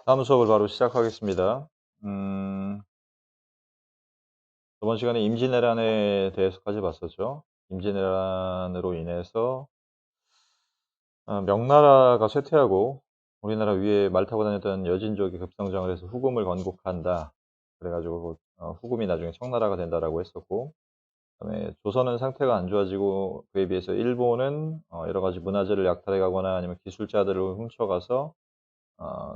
다음 수업을 바로 시작하겠습니다. 저번 시간에 임진왜란에 대해서까지 봤었죠. 임진왜란으로 인해서 명나라가 쇠퇴하고 우리나라 위에 말 타고 다녔던 여진족이 급성장을 해서 후금을 건국한다. 그래 가지고 후금이 나중에 청나라가 된다라고 했었고, 그다음에 조선은 상태가 안 좋아지고 그에 비해서 일본은 여러 가지 문화재를 약탈해 가거나 아니면 기술자들을 훔쳐 가서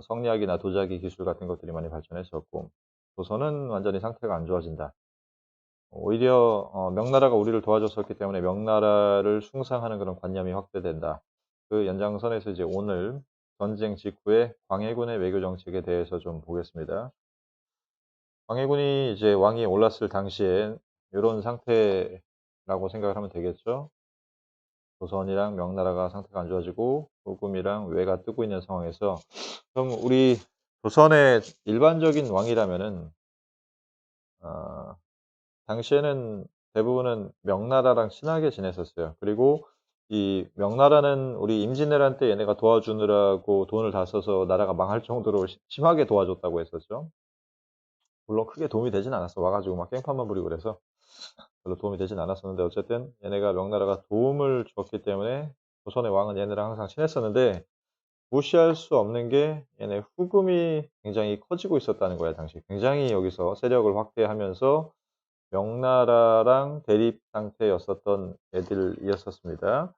성리학이나 도자기 기술 같은 것들이 많이 발전했었고, 조선은 완전히 상태가 안 좋아진다. 오히려 명나라가 우리를 도와줬었기 때문에 명나라를 숭상하는 그런 관념이 확대된다. 그 연장선에서 이제 오늘 전쟁 직후에 광해군의 외교 정책에 대해서 좀 보겠습니다. 광해군이 이제 왕이 올랐을 당시에 요런 상태라고 생각을 하면 되겠죠. 조선이랑 명나라가 상태가 안 좋아지고 후금이랑 외가 뜨고 있는 상황에서, 그럼 우리 조선의 일반적인 왕이라면은 어 당시에는 대부분은 명나라랑 친하게 지냈었어요. 그리고 이 명나라는 우리 임진왜란 때 얘네가 도와주느라고 돈을 다 써서 나라가 망할 정도로 심하게 도와줬다고 했었죠. 물론 크게 도움이 되진 않았어. 와 가지고 막 깽판만 부리고 그래서 별로 도움이 되진 않았었는데, 어쨌든 얘네가 명나라가 도움을 줬기 때문에 조선의 왕은 얘네랑 항상 친했었는데, 무시할 수 없는 게 얘네 후금이 굉장히 커지고 있었다는 거예요 당시에. 굉장히 여기서 세력을 확대하면서 명나라랑 대립 상태였었던 애들이었었습니다.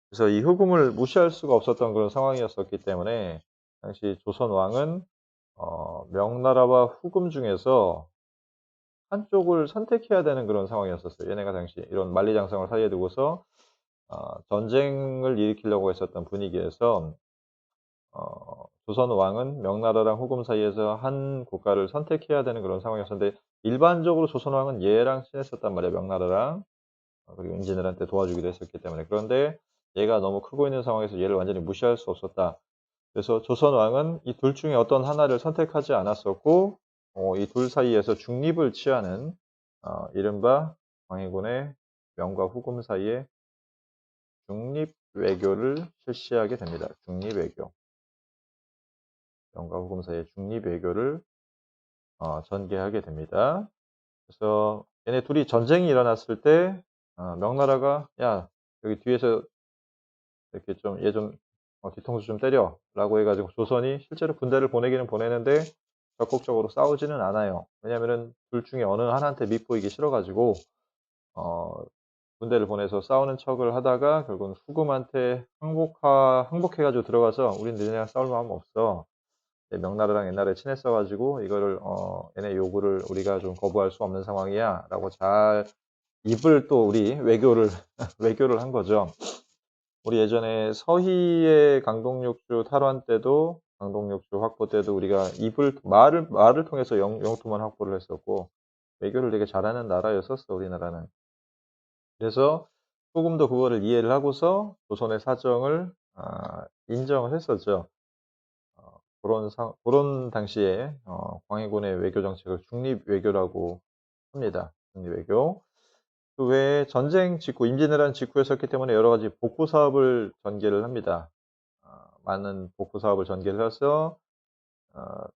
그래서 이 후금을 무시할 수가 없었던 그런 상황이었었기 때문에 당시 조선 왕은 명나라와 후금 중에서 한쪽을 선택해야 되는 그런 상황이었었어요. 얘네가 당시 이런 만리장성을 사이에 두고서 전쟁을 일으키려고 했었던 분위기에서 조선 왕은 명나라랑 후금 사이에서 한 국가를 선택해야 되는 그런 상황이었었는데, 일반적으로 조선 왕은 얘랑 친했었단 말이에요, 명나라랑. 그리고 임진왜란 때 도와주기도 했었기 때문에. 그런데 얘가 너무 크고 있는 상황에서 얘를 완전히 무시할 수 없었다. 그래서 조선 왕은 이 둘 중에 어떤 하나를 선택하지 않았었고, 이 둘 사이에서 중립을 취하는 이른바 광해군의 명과 후금 사이에 중립 외교를 실시하게 됩니다. 중립 외교. 명과 후금 사이에 중립 외교를 전개하게 됩니다. 그래서 얘네 둘이 전쟁이 일어났을 때 명나라가 "야, 여기 뒤에서 이렇게 좀 얘 좀 뒤통수 좀 때려."라고 해 가지고 조선이 실제로 군대를 보내기는 보내는데 적극적으로 싸우지는 않아요. 왜냐하면은 둘 중에 어느 하나한테 밉보이기 싫어 가지고 어 군대를 보내서 싸우는 척을 하다가 결국은 후금한테 항복해 가지고 들어가서 "우린 너네랑 싸울 마음 없어. 명나라랑 옛날에 친했어 가지고 이거를 얘네 요구를 우리가 좀 거부할 수 없는 상황이야."라고 잘 입을 또 우리 외교를 외교를 한 거죠. 우리 예전에 서희의 강동육주 탈환 때도, 강동육주 확보 때도 우리가 입을 말을 통해서 영토만 확보를 했었고, 외교를 되게 잘하는 나라였었어 우리나라는. 그래서 후금도 그거를 이해를 하고서 조선의 사정을 인정을 했었죠. 고런 당시에 광해군의 외교 정책을 중립 외교라고 합니다. 중립 외교. 그 외에 전쟁 직후, 임진왜란 직후에 었기 때문에 여러 가지 복구 사업을 전개를 합니다. 많은 복구 사업을 전개를 해서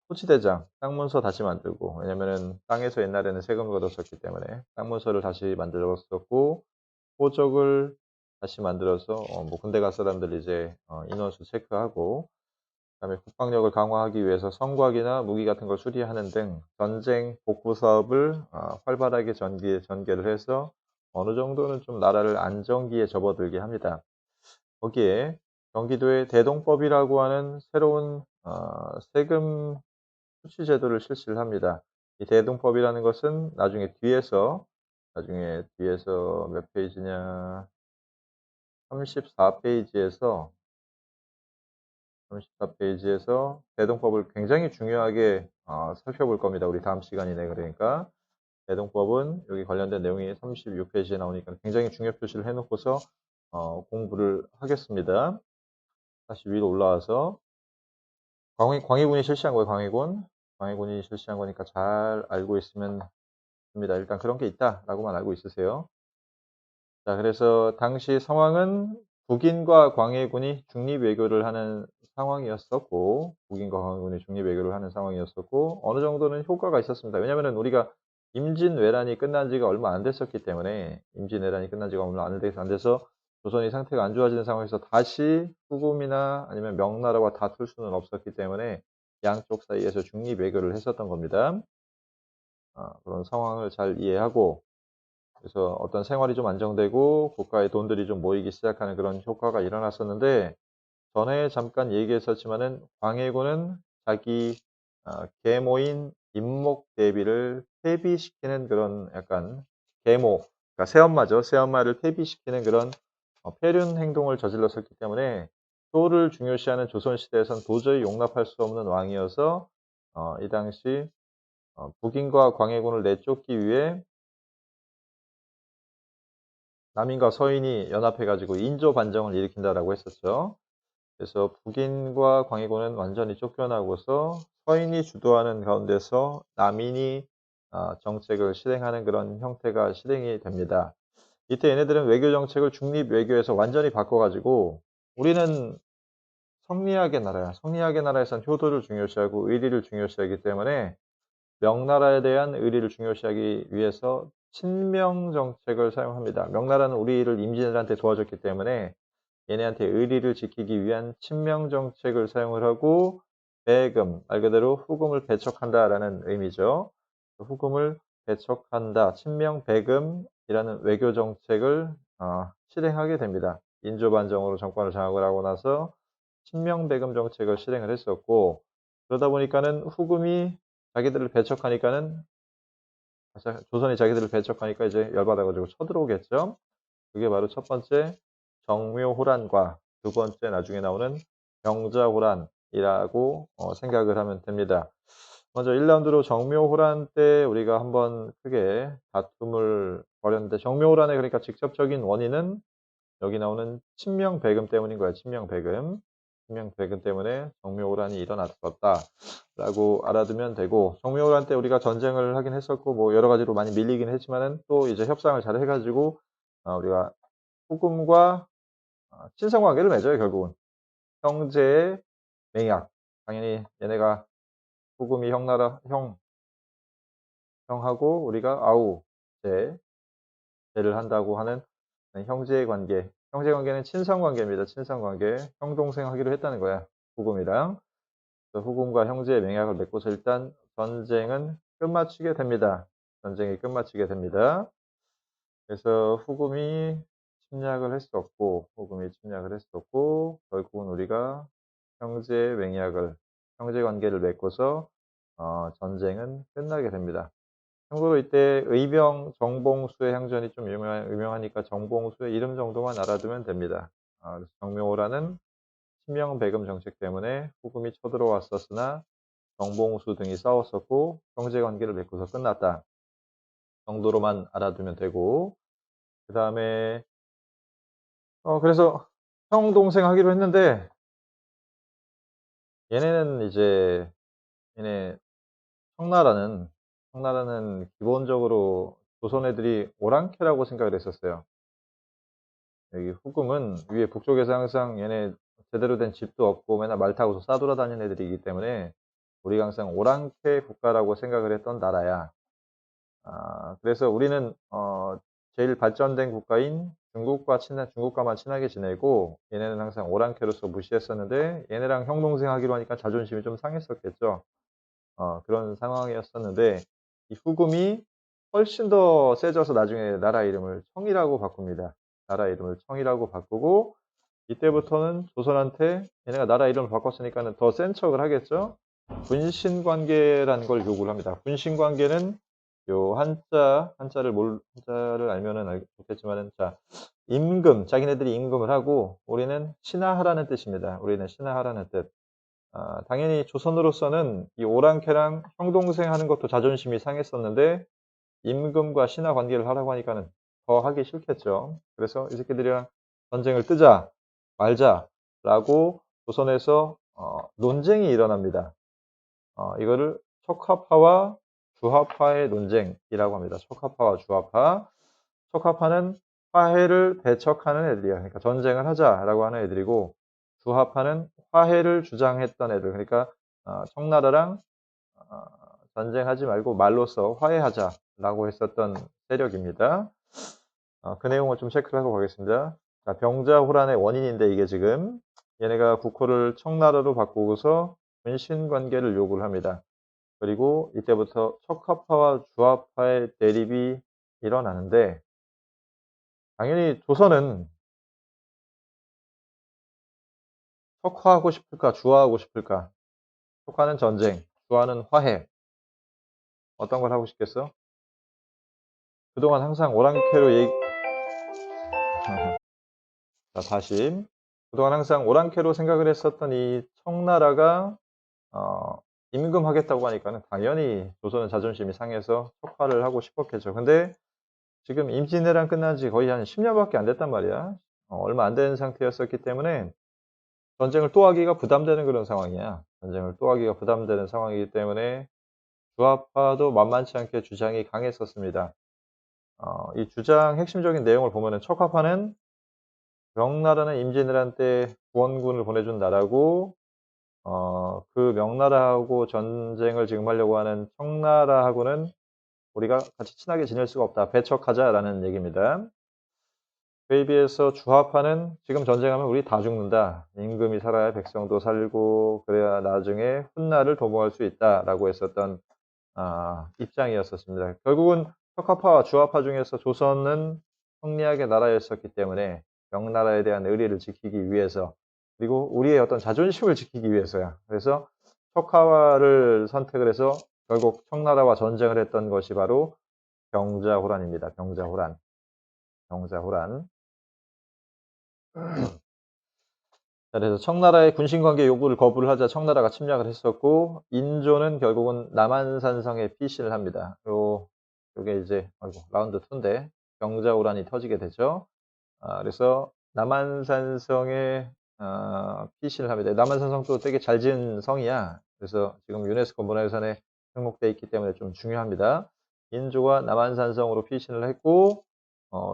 토지대장, 땅 문서 다시 만들고, 왜냐면은 땅에서 옛날에는 세금을 걷었었기 때문에 땅 문서를 다시 만들었었고, 호적을 다시 만들어서 뭐 군대 갈 사람들 이제 인원수 체크하고, 그다음에 국방력을 강화하기 위해서 성곽이나 무기 같은 걸 수리하는 등 전쟁 복구 사업을 활발하게 전개를 해서 어느 정도는 좀 나라를 안정기에 접어들게 합니다. 거기에 경기도에 대동법이라고 하는 새로운 세금 수취 제도를 실시를 합니다. 이 대동법이라는 것은 나중에 뒤에서 몇 페이지냐, 34 페이지에서 34 페이지에서 대동법을 굉장히 중요하게 살펴볼 겁니다. 우리 다음 시간이네. 그러니까 대동법은 여기 관련된 내용이 36 페이지에 나오니까 굉장히 중요 표시를 해 놓고서 공부를 하겠습니다. 다시 위로 올라와서 광해군이 실시한 거예요. 광해군이 실시한 거니까 잘 알고 있으면 됩니다. 일단 그런 게 있다라고만 알고 있으세요. 자, 그래서 당시 상황은 북인과 광해군이 중립외교를 하는 상황이었었고, 북인과 광해군이 중립외교를 하는 상황이었었고, 어느 정도는 효과가 있었습니다. 왜냐면은 우리가 임진왜란이 끝난 지가 얼마 안 됐었기 때문에, 임진왜란이 끝난 지가 얼마 안 돼서 조선이 상태가 안 좋아지는 상황에서 다시 후금이나 아니면 명나라와 다툴 수는 없었기 때문에 양쪽 사이에서 중립외교를 했었던 겁니다. 그런 상황을 잘 이해하고, 그래서 어떤 생활이 좀 안정되고 국가의 돈들이 좀 모이기 시작하는 그런 효과가 일어났었는데, 전에 잠깐 얘기했었지만은 광해군은 자기 계모인 임목대비를 폐비시키는 그런 약간 계모, 그러니까 새엄마죠. 새엄마를 폐비시키는 그런 폐륜 행동을 저질렀었기 때문에 효를 중요시하는 조선시대에선 도저히 용납할 수 없는 왕이어서 이 당시 북인과 광해군을 내쫓기 위해 남인과 서인이 연합해 가지고 인조 반정을 일으킨다라고 했었죠. 그래서 북인과 광해군은 완전히 쫓겨나고서 서인이 주도하는 가운데서 남인이 정책을 실행하는 그런 형태가 실행이 됩니다. 이때 얘네들은 외교 정책을 중립 외교에서 완전히 바꿔 가지고, 우리는 성리학의 나라야. 성리학의 나라에선 효도를 중요시하고 의리를 중요시하기 때문에 명나라에 대한 의리를 중요시하기 위해서 친명 정책을 사용합니다. 명나라는 우리를 임진왜란때 도와줬기 때문에 얘네한테 의리를 지키기 위한 친명 정책을 사용을 하고, 배금, 말 그대로 후금을 배척한다라는 의미죠. 후금을 배척한다, 친명 배금이라는 외교 정책을 실행하게 됩니다. 인조반정으로 정권을 장악을 하고 나서 친명 배금 정책을 실행을 했었고, 그러다 보니까는 후금이 자기들을 배척하니까는, 조선이 자기들을 배척하니까 이제 열받아가지고 쳐들어오겠죠. 그게 바로 첫 번째 정묘호란과 두 번째 나중에 나오는 병자호란이라고 생각을 하면 됩니다. 먼저 1라운드로 정묘호란 때 우리가 한번 크게 다툼을 벌였는데, 정묘호란의 그러니까 직접적인 원인은 여기 나오는 친명배금 때문인 거예요. 친명배금. 친명배금 때문에 정묘호란이 일어났었다라고 알아두면 되고, 정묘호란 때 우리가 전쟁을 하긴 했었고 뭐 여러 가지로 많이 밀리긴 했지만은 또 이제 협상을 잘 해가지고 우리가 후금과 친선관계를 맺어요. 결국은 형제의 맹약. 당연히 얘네가 후금이 형하고 우리가 아우 제를 한다고 하는 형제의 관계. 형제 관계는 친선 관계입니다. 친선 관계. 형 동생 하기로 했다는 거야. 후금이랑. 그래서 후금과 형제의 맹약을 맺고서 일단 전쟁은 끝마치게 됩니다. 전쟁이 끝마치게 됩니다. 그래서 후금이 침략을 했었고, 결국은 우리가 형제 관계를 맺고서 전쟁은 끝나게 됩니다. 참고로 이때 의병 정봉수의 향전이 좀 유명하니까 정봉수의 이름 정도만 알아두면 됩니다. 그래서 정묘호란은 친명배금 정책 때문에 후금이 쳐들어왔었으나 정봉수 등이 싸웠었고 형제 관계를 맺고서 끝났다 정도로만 알아두면 되고, 그 다음에 그래서 형 동생 하기로 했는데, 얘네는 이제 얘네 청나라는 기본적으로 조선 애들이 오랑캐라고 생각을 했었어요. 여기 후금은 위에 북쪽에서 항상 얘네 제대로 된 집도 없고 맨날 말 타고서 싸돌아다니는 애들이기 때문에 우리가 항상 오랑캐 국가라고 생각을 했던 나라야. 그래서 우리는 제일 발전된 국가인 중국과만 친하게 지내고, 얘네는 항상 오랑캐로서 무시했었는데, 얘네랑 형 동생 하기로 하니까 자존심이 좀 상했었겠죠. 그런 상황이었었는데, 이 후금이 훨씬 더 세져서 나중에 나라 이름을 청이라고 바꿉니다. 나라 이름을 청이라고 바꾸고, 이때부터는 조선한테 얘네가 나라 이름을 바꿨으니까는 더 센 척을 하겠죠. 군신관계라는 걸 요구를 합니다. 군신관계는 요 한자를 알면은 좋겠지만은, 자, 자기네들이 임금을 하고 우리는 신하하라는 뜻입니다. 우리는 신하하라는 뜻. 당연히 조선으로서는 이 오랑캐랑 형동생 하는 것도 자존심이 상했었는데, 임금과 신하 관계를 하라고 하니까는 더 하기 싫겠죠. 그래서 이 새끼들이랑 전쟁을 뜨자 말자라고 조선에서 논쟁이 일어납니다. 이거를 척화파와 주화파의 논쟁이라고 합니다. 척화파와 주화파. 척화파는 화해를 배척하는 애들이야. 그러니까 전쟁을 하자라고 하는 애들이고, 주하파는 화해를 주장했던 애들. 그러니까 청나라랑 전쟁하지 말고 말로써 화해하자라고 했었던 세력입니다. 그 내용을 좀 체크를 하고 가겠습니다. 자, 병자호란의 원인인데 이게 지금 얘네가 국호를 청나라로 바꾸고서 분신 관계를 요구를 합니다. 그리고 이때부터 척화파와 주화파의 대립이 일어나는데, 당연히 조선은 척화하고 싶을까, 주화하고 싶을까? 척화는 전쟁, 주화는 화해. 어떤 걸 하고 싶겠어? 그동안 항상 오랑캐로 자, 다시. 그동안 항상 오랑캐로 생각을 했었던 이 청나라가 어, 임금하겠다고 하니까는 당연히 조선은 자존심이 상해서 척화를 하고 싶었겠죠. 근데 지금 임진왜란 끝난 지 거의 한 10년밖에 안 됐단 말이야. 얼마 안 된 상태였었기 때문에 전쟁을 또 하기가 부담되는 그런 상황이야. 전쟁을 또 하기가 부담되는 상황이기 때문에 주화파도 만만치 않게 주장이 강했었습니다. 이 주장 핵심적인 내용을 보면은 척화파는 명나라는 임진왜란 때 구원군을 보내준 나라고, 그 명나라하고 전쟁을 지금 하려고 하는 청나라하고는 우리가 같이 친하게 지낼 수가 없다. 배척하자라는 얘기입니다. 그에 비해서 주화파는 지금 전쟁하면 우리 다 죽는다. 임금이 살아야 백성도 살고 그래야 나중에 훗날을 도모할 수 있다라고 했었던 입장이었었습니다. 결국은 척화파와 주화파 중에서 조선은 성리학의 나라였었기 때문에 명나라에 대한 의리를 지키기 위해서, 그리고 우리의 어떤 자존심을 지키기 위해서야. 그래서 척화를 선택을 해서 결국 청나라와 전쟁을 했던 것이 바로 병자호란입니다. 병자호란. 병자호란. 자, 그래서 청나라의 군신관계 요구를 거부를 하자 청나라가 침략을 했었고, 인조는 결국은 남한산성에 피신을 합니다. 요게 이제 아이고, 라운드 2인데 병자호란이 터지게 되죠. 그래서 남한산성에 피신을 합니다. 남한산성도 되게 잘 지은 성이야. 그래서 지금 유네스코 문화유산에 등록돼 있기 때문에 좀 중요합니다. 인조가 남한산성으로 피신을 했고,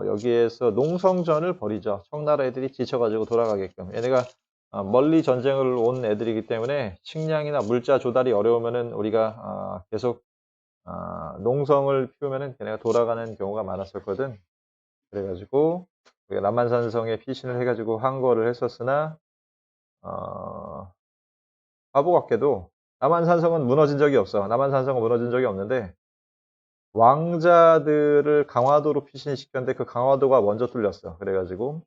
여기에서 농성전을 벌이죠. 청나라 애들이 지쳐가지고 돌아가게끔. 얘네가 멀리 전쟁을 온 애들이기 때문에 식량이나 물자 조달이 어려우면은 우리가 계속 농성을 피우면은 걔네가 돌아가는 경우가 많았었거든. 그래가지고 우리가 남한산성에 피신을 해가지고 항거를 했었으나, 바보 같게도 남한산성은 무너진 적이 없어. 남한산성은 무너진 적이 없는데 왕자들을 강화도로 피신시켰는데 그 강화도가 먼저 뚫렸어. 그래가지고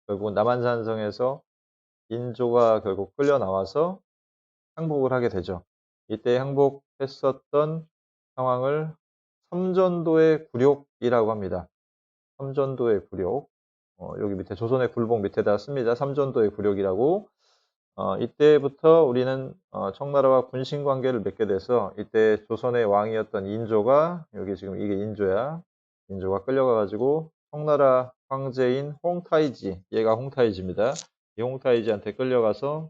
결국은 남한산성에서 인조가 결국 끌려 나와서 항복을 하게 되죠. 이때 항복했었던 상황을 삼전도의 굴욕이라고 합니다. 삼전도의 굴욕. 여기 밑에 조선의 굴복 밑에다 씁니다. 삼전도의 굴욕이라고. 이때부터 우리는 청나라와 군신 관계를 맺게 돼서, 이때 조선의 왕이었던 인조가, 여기 지금 이게 인조야. 인조가 끌려가가지고 청나라 황제인 홍타이지, 얘가 홍타이지입니다. 이 홍타이지한테 끌려가서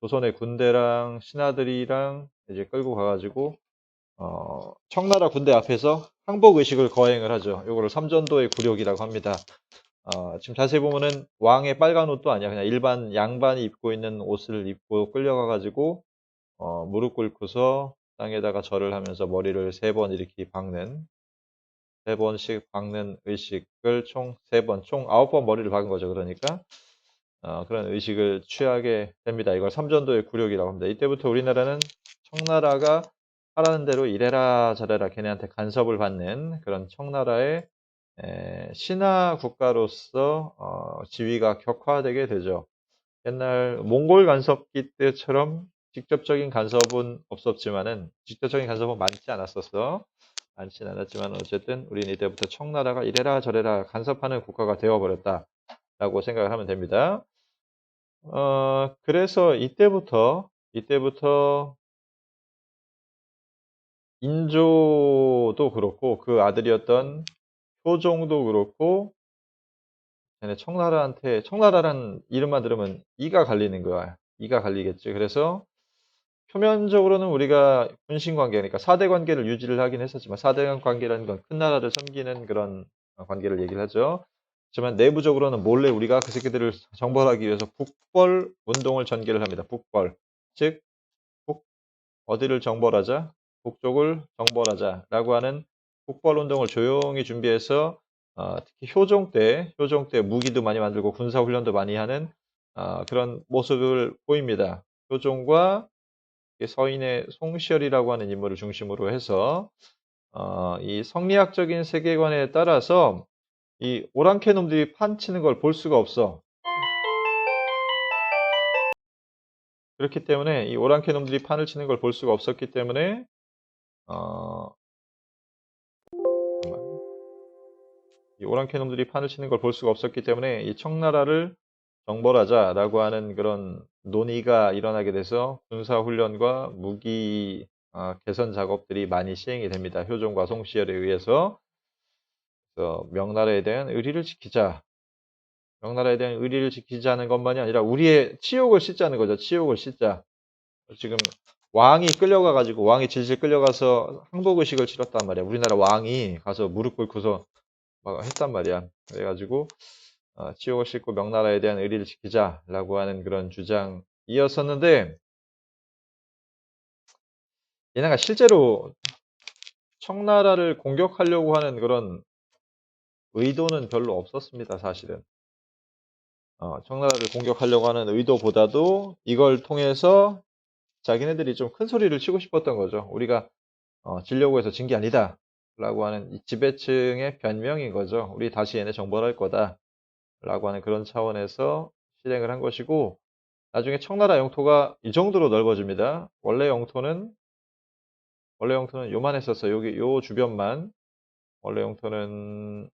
조선의 군대랑 신하들이랑 이제 끌고 가가지고 청나라 군대 앞에서 항복 의식을 거행을 하죠. 요거를 삼전도의 굴욕이라고 합니다. 지금 자세히 보면은 왕의 빨간 옷도 아니야. 그냥 일반 양반이 입고 있는 옷을 입고 끌려가가지고 무릎 꿇고서 땅에다가 절을 하면서 머리를 3번 이렇게 박는, 3번씩 박는 의식을 총 3번, 총 9번 머리를 박은 거죠. 그러니까 그런 의식을 취하게 됩니다. 이걸 삼전도의 굴욕이라고 합니다. 이때부터 우리나라는 청나라가 하라는 대로 이래라 저래라 걔네한테 간섭을 받는 그런 청나라의 신하 국가로서 지위가 격화되게 되죠. 옛날 몽골 간섭기 때처럼 직접적인 간섭은 없었지만은, 직접적인 간섭은 많지 않았었어. 많지는 않았지만 어쨌든 우리는 이때부터 청나라가 이래라 저래라 간섭하는 국가가 되어버렸다라고 생각을 하면 됩니다. 그래서 이때부터 인조도 그렇고 그 아들이었던 효종도 그렇고, 걔네 청나라란 이름만 들으면 이가 갈리는 거야. 이가 갈리겠지. 그래서 표면적으로는 우리가 군신 관계니까 4대 관계를 유지를 하긴 했었지만, 4대 관계라는 건 큰 나라를 섬기는 그런 관계를 얘기를 하죠. 하지만 내부적으로는 몰래 우리가 그 새끼들을 정벌하기 위해서 북벌 운동을 전개를 합니다. 북벌. 즉, 북, 어디를 정벌하자? 북쪽을 정벌하자라고 하는 북벌 운동을 조용히 준비해서 특히 효종 때 무기도 많이 만들고 군사 훈련도 많이 하는 그런 모습을 보입니다. 효종과 서인의 송시열이라고 하는 인물을 중심으로 해서 이 성리학적인 세계관에 따라서 이 오랑캐 놈들이 판치는 걸 볼 수가 없어. 그렇기 때문에 이 오랑캐 놈들이 판을 치는 걸 볼 수가 없었기 때문에 어, 잠깐만. 이 오랑캐 놈들이 판을 치는 걸 볼 수가 없었기 때문에 이 청나라를 정벌하자라고 하는 그런 논의가 일어나게 돼서 군사훈련과 무기 개선 작업들이 많이 시행이 됩니다. 효종과 송시열에 의해서. 그래서 명나라에 대한 의리를 지키자. 명나라에 대한 의리를 지키자는 것만이 아니라 우리의 치욕을 씻자는 거죠. 치욕을 씻자. 지금 왕이 질질 끌려가서 항복의식을 치렀단 말이야. 우리나라 왕이 가서 무릎 꿇고서 막 했단 말이야. 그래가지고 치욕을 씻고 명나라에 대한 의리를 지키자라고 하는 그런 주장이었었는데 얘네가 실제로 청나라를 공격하려고 하는 그런 의도는 별로 없었습니다. 사실은. 청나라를 공격하려고 하는 의도보다도 이걸 통해서 자기네들이 좀 큰 소리를 치고 싶었던 거죠. 우리가 지려고 해서 진 게 아니다. 라고 하는 이 지배층의 변명인 거죠. 우리 다시 얘네 정벌할 거다. 라고 하는 그런 차원에서 실행을 한 것이고, 나중에 청나라 영토가 이 정도로 넓어집니다. 원래 영토는 요만했었어요. 여기 요 주변만. 원래 영토는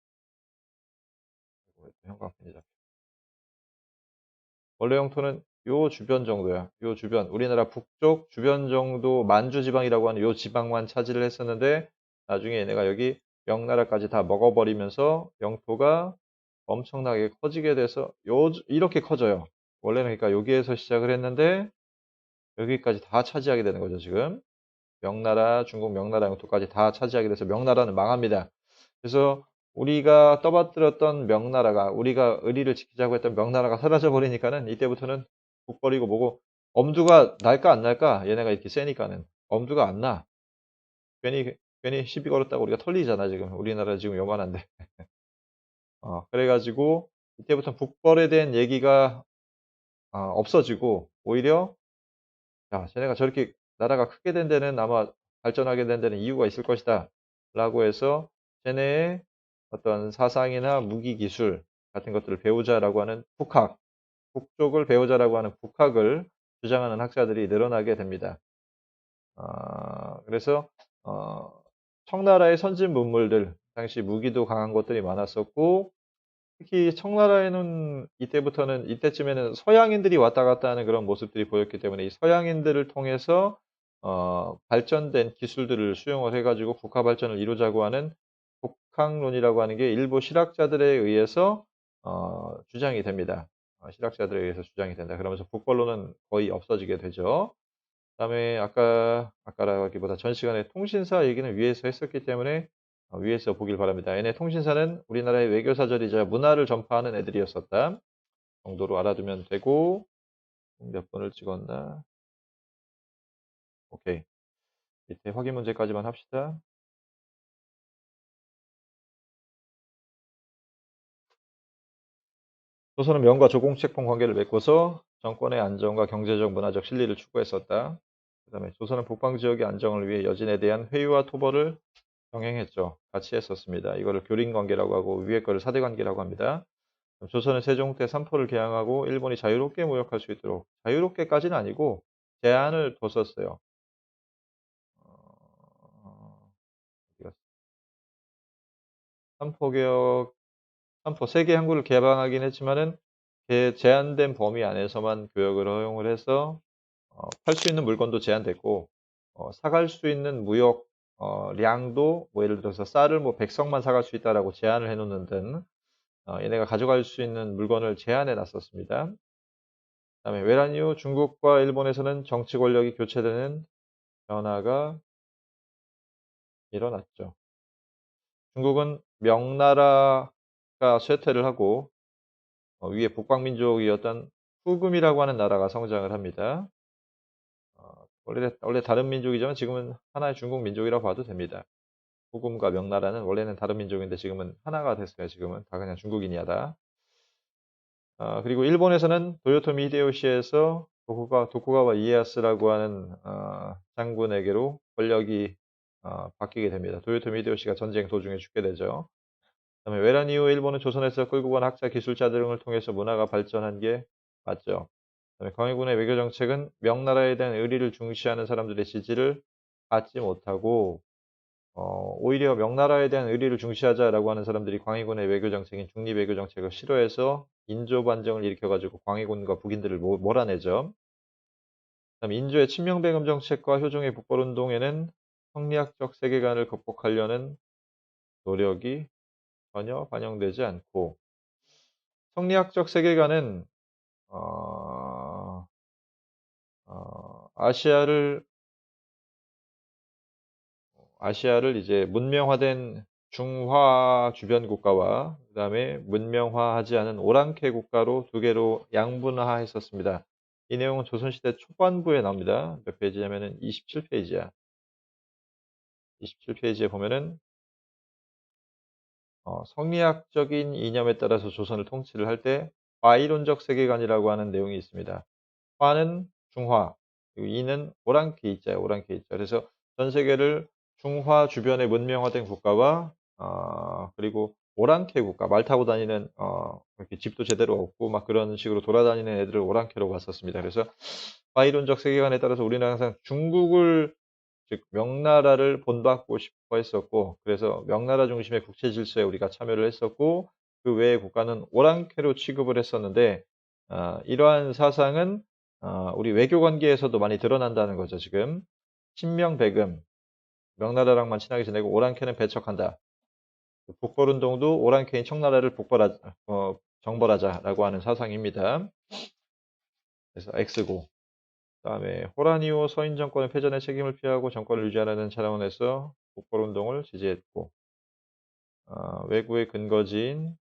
형광펜이 잡혀. 원래 영토는 요 주변 정도야. 요 주변. 우리나라 북쪽 주변 정도 만주 지방이라고 하는 요 지방만 차지를 했었는데 나중에 얘네가 여기 명나라까지 다 먹어버리면서 영토가 엄청나게 커지게 돼서 이렇게 커져요. 원래는 그러니까 여기에서 시작을 했는데 여기까지 다 차지하게 되는 거죠, 지금. 중국 명나라 영토까지 다 차지하게 돼서 명나라는 망합니다. 그래서 우리가 떠받들었던 명나라가 우리가 의리를 지키자고 했던 명나라가 사라져 버리니까는 이때부터는 국벌이고 뭐고 엄두가 날까 안 날까 얘네가 이렇게 세니까는 엄두가 안 나. 괜히 시비 걸었다고 우리가 털리잖아 지금. 우리나라 지금 요만한데. 그래가지고 이때부터 북벌에 대한 얘기가 없어지고 오히려 야, 쟤네가 저렇게 나라가 크게 된 데는 아마 발전하게 된 데는 이유가 있을 것이다. 라고 해서 쟤네의 어떤 사상이나 무기 기술 같은 것들을 배우자라고 하는 북쪽을 배우자라고 하는 북학을 주장하는 학자들이 늘어나게 됩니다. 그래서 어, 청나라의 선진 문물들, 당시 무기도 강한 것들이 많았었고 특히 청나라에는 이때쯤에는 서양인들이 왔다 갔다 하는 그런 모습들이 보였기 때문에 이 서양인들을 통해서 발전된 기술들을 수용을 해가지고 국가 발전을 이루자고 하는 북학론이라고 하는 게 일부 실학자들에 의해서 주장이 됩니다. 실학자들에 의해서 주장이 된다. 그러면서 북벌론은 거의 없어지게 되죠. 그다음에 아까라기보다 전 시간에 통신사 얘기는 위에서 했었기 때문에 위에서 보길 바랍니다. 얘네 통신사는 우리나라의 외교사절이자 문화를 전파하는 애들이었었다. 정도로 알아두면 되고 몇 번을 찍었나? 오케이. 밑에 확인 문제까지만 합시다. 조선은 명과 조공채권 관계를 맺고서 정권의 안정과 경제적, 문화적 실리를 추구했었다. 그 다음에 조선은 북방 지역의 안정을 위해 여진에 대한 회유와 토벌을 병행했죠. 같이 했었습니다. 이거를 교린 관계라고 하고 위에 거를 사대 관계라고 합니다. 조선은 세종 때 삼포를 개항하고 일본이 자유롭게 무역할 수 있도록 자유롭게까지는 아니고 제한을 뒀었어요. 삼포개혁, 세계 항구를 개방하긴 했지만은 제한된 범위 안에서만 교역을 허용을 해서 팔 수 있는 물건도 제한됐고 사갈 수 있는 무역 량도 뭐 예를 들어서 쌀을 뭐 100석만 사갈 수 있다라고 제한을 해놓는 등 얘네가 가져갈 수 있는 물건을 제한해 놨었습니다. 그다음에 외란 이후 중국과 일본에서는 정치 권력이 교체되는 변화가 일어났죠. 중국은 명나라가 가 쇠퇴를 하고 위에 북방민족이었던 후금이라고 하는 나라가 성장을 합니다. 원래 다른 민족이지만 지금은 하나의 중국 민족이라고 봐도 됩니다. 후금과 명나라는 원래는 다른 민족인데 지금은 하나가 됐어요. 지금은 다 그냥 중국인이야다. 그리고 일본에서는 도요토미 히데요시에서 도쿠가와 이에야스라고 하는 장군에게로 권력이 바뀌게 됩니다. 도요토미 히데요시가 전쟁 도중에 죽게 되죠. 그다음에 외란 이후 일본은 조선에서 끌고 간 학자 기술자 등을 통해서 문화가 발전한 게 맞죠. 그다음에 광해군의 외교 정책은 명나라에 대한 의리를 중시하는 사람들의 지지를 받지 못하고 오히려 명나라에 대한 의리를 중시하자라고 하는 사람들이 광해군의 외교 정책인 중립 외교 정책을 싫어해서 인조 반정을 일으켜 가지고 광해군과 북인들을 몰아내죠. 그다음에 인조의 친명배금 정책과 효종의 북벌운동에는 성리학적 세계관을 극복하려는 노력이 전혀 반영되지 않고 성리학적 세계관은 어, 아시아를 이제 문명화된 중화 주변 국가와 그다음에 문명화하지 않은 오랑캐 국가로 두 개로 양분화했었습니다. 이 내용은 조선시대 초반부에 나옵니다. 몇 페이지냐면은 27페이지야. 27페이지에 보면은 성리학적인 이념에 따라서 조선을 통치를 할 때 화이론적 세계관이라고 하는 내용이 있습니다. 화는 중화, 그리고 이는 오랑캐 이자예요. 오랑캐 이자. 그래서 전 세계를 중화 주변의 문명화된 국가와 그리고 오랑캐 국가, 말 타고 다니는 이렇게 집도 제대로 없고 막 그런 식으로 돌아다니는 애들을 오랑캐로 봤었습니다. 그래서 화이론적 세계관에 따라서 우리는 항상 중국을 즉 명나라를 본받고 싶어 했었고 그래서 명나라 중심의 국제 질서에 우리가 참여를 했었고 그 외의 국가는 오랑캐로 취급을 했었는데 이러한 사상은 우리 외교 관계에서도 많이 드러난다는 거죠. 지금 친명배금 명나라랑만 친하게 지내고 오랑캐는 배척한다. 북벌운동도 오랑캐인 청나라를 정벌하자라고 하는 사상입니다. 그래서 X고 그다음에 호라니오 서인 정권의 패전의 책임을 피하고 정권을 유지하려는 차원에서 북벌운동을 지지했고 외구의 근거지인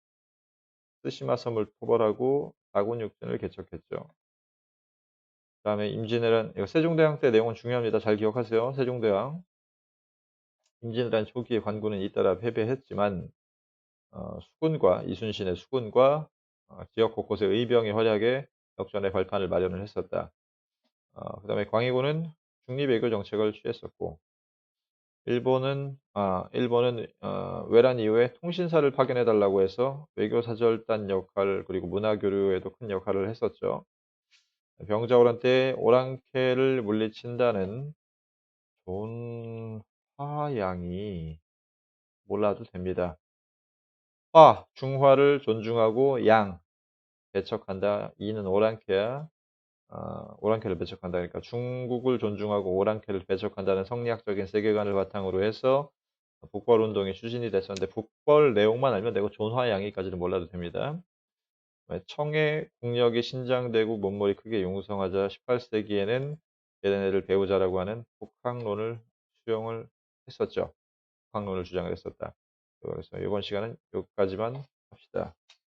쓰시마 섬을 토벌하고 다군 육진을 개척했죠. 그다음에 임진왜란 이거 세종대왕 때 내용은 중요합니다. 잘 기억하세요. 세종대왕 임진왜란 초기에 관군은 잇따라 패배했지만 수군과 이순신의 수군과 지역 곳곳의 의병이 활약해 역전의 발판을 마련을 했었다. 그다음에 광해군은 중립외교 정책을 취했었고 일본은 외란 이후에 통신사를 파견해 달라고 해서 외교사절단 역할 그리고 문화교류에도 큰 역할을 했었죠. 병자호란 때 오랑캐를 물리친다는 좋은 화양이 몰라도 됩니다. 중화를 존중하고 양, 배척한다. 이는 오랑캐야. 오랑캐를 배척한다. 그러니까 중국을 존중하고 오랑캐를 배척한다는 성리학적인 세계관을 바탕으로 해서 북벌 운동이 추진이 됐었는데 북벌 내용만 알면 되고 존화양이까지는 몰라도 됩니다. 청해 국력이 신장되고 문물이 크게 융성하자 18세기에는 얘네를 배우자라고 하는 북학론을 수용을 했었죠. 북학론을 주장을 했었다. 그래서 이번 시간은 여기까지만 합시다.